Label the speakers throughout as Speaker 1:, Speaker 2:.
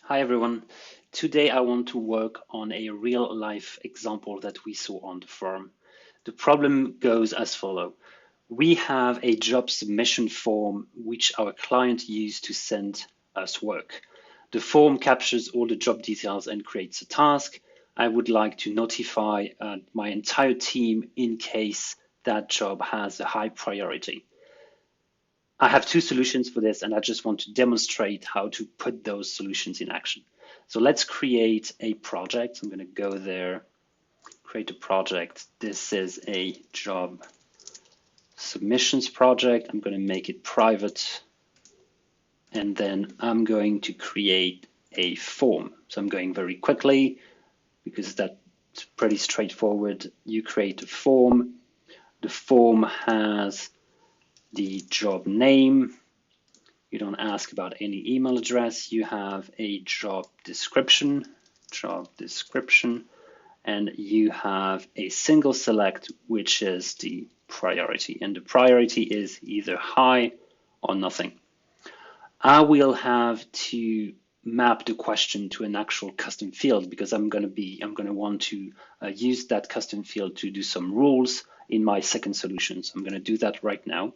Speaker 1: Hi everyone. Today I want to work on a real life example that we saw on the forum. The problem goes as follows. We have a job submission form which our client used to send us work. The form captures all the job details and creates a task. I would like to notify my entire team in case that job has a high priority. I have two solutions for this, and I just want to demonstrate how to put those solutions in action. So let's create a project. I'm going to go there, create a project. This is a job submissions project. I'm going to make it private, and then I'm going to create a form. So I'm going very quickly because that's pretty straightforward. You create a form. The form has the job name. You don't ask about any email address. You have a job description, and you have a single select, which is the priority. And the priority is either high or nothing. I will have to map the question to an actual custom field because I'm going to want to use that custom field to do some rules in my second solution. So I'm going to do that right now.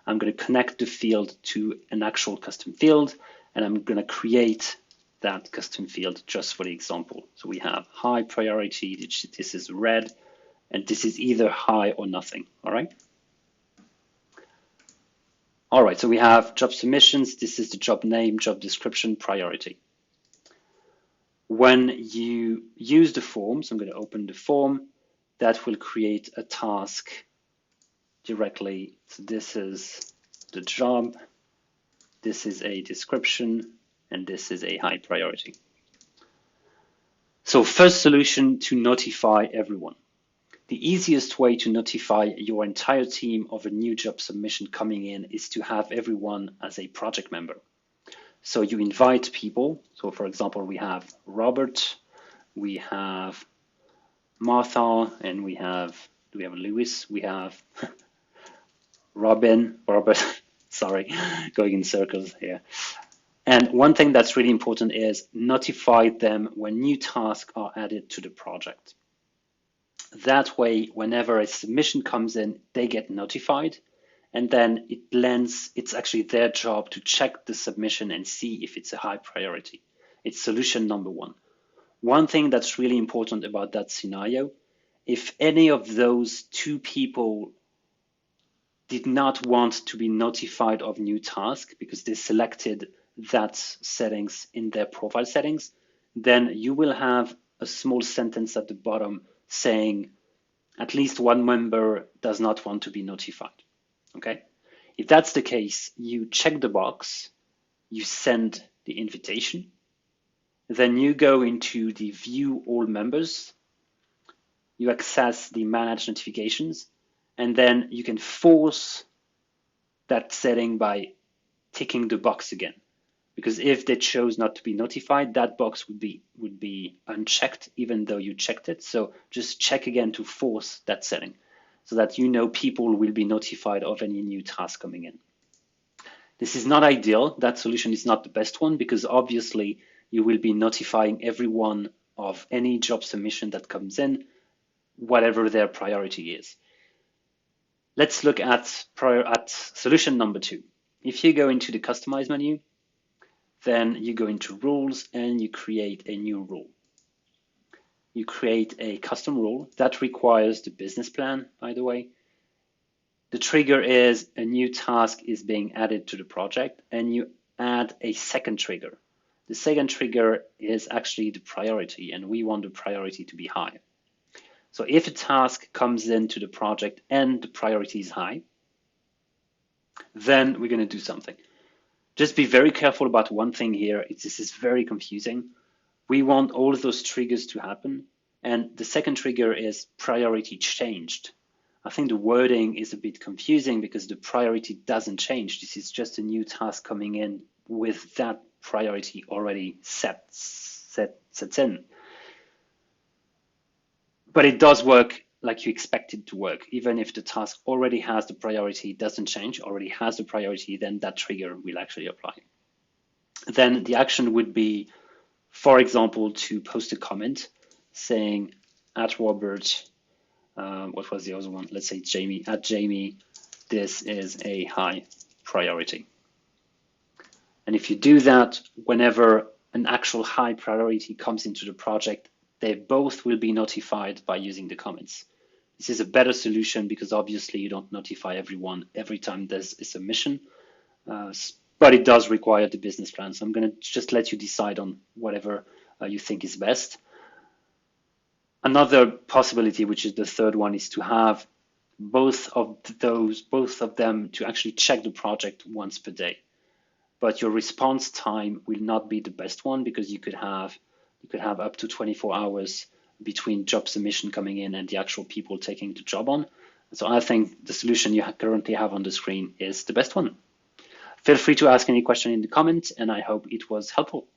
Speaker 1: I'm going to connect the field to an actual custom field, and I'm going to create that custom field just for the example. So we have high priority, this is red, and this is either high or nothing, all right? All right, so we have job submissions. This is the job name, job description, priority. When you use the form, so I'm going to open the form, that will create a task directly. So this is the job, this is a description, and this is a high priority. So first solution to notify everyone. The easiest way to notify your entire team of a new job submission coming in is to have everyone as a project member. So you invite people. So for example, we have Robert, we have Martha, and do we have Lewis? We have Robert, sorry, going in circles here. And one thing that's really important is notify them when new tasks are added to the project. That way, whenever a submission comes in, they get notified, and then it's actually their job to check the submission and see if it's a high priority. It's solution number one. One thing that's really important about that scenario, if any of those two people did not want to be notified of new task because they selected that settings in their profile settings, then you will have a small sentence at the bottom saying at least one member does not want to be notified. Okay? If that's the case, you check the box, you send the invitation, then you go into the view all members, you access the manage notifications, and then you can force that setting by ticking the box again. Because if they chose not to be notified, that box would be unchecked even though you checked it. So just check again to force that setting so that you know people will be notified of any new task coming in. This is not ideal. That solution is not the best one because obviously you will be notifying everyone of any job submission that comes in, whatever their priority is. Let's look at solution number two. If you go into the customize menu, then you go into rules and you create a new rule. You create a custom rule that requires the business plan, by the way. The trigger is a new task is being added to the project, and you add a second trigger. The second trigger is actually the priority, and we want the priority to be high. So if a task comes into the project and the priority is high, then we're going to do something. Just be very careful about one thing here. This is very confusing. We want all of those triggers to happen. And the second trigger is priority changed. I think the wording is a bit confusing because the priority doesn't change. This is just a new task coming in with that priority already set in. But it does work like you expect it to work. Even if the task already has the priority, doesn't change, already has the priority, then that trigger will actually apply. Then the action would be For example, to post a comment saying at Robert, what was the other one? Let's say Jamie, at Jamie, this is a high priority. And if you do that, whenever an actual high priority comes into the project, they both will be notified by using the comments. This is a better solution because obviously you don't notify everyone every time there's a submission, but it does require the business plan. So I'm going to just let you decide on whatever you think is best. Another possibility, which is the third one, is to have both of them to actually check the project once per day. But your response time will not be the best one because you could have up to 24 hours between job submission coming in and the actual people taking the job on. So I think the solution you currently have on the screen is the best one. Feel free to ask any question in the comments, and I hope it was helpful.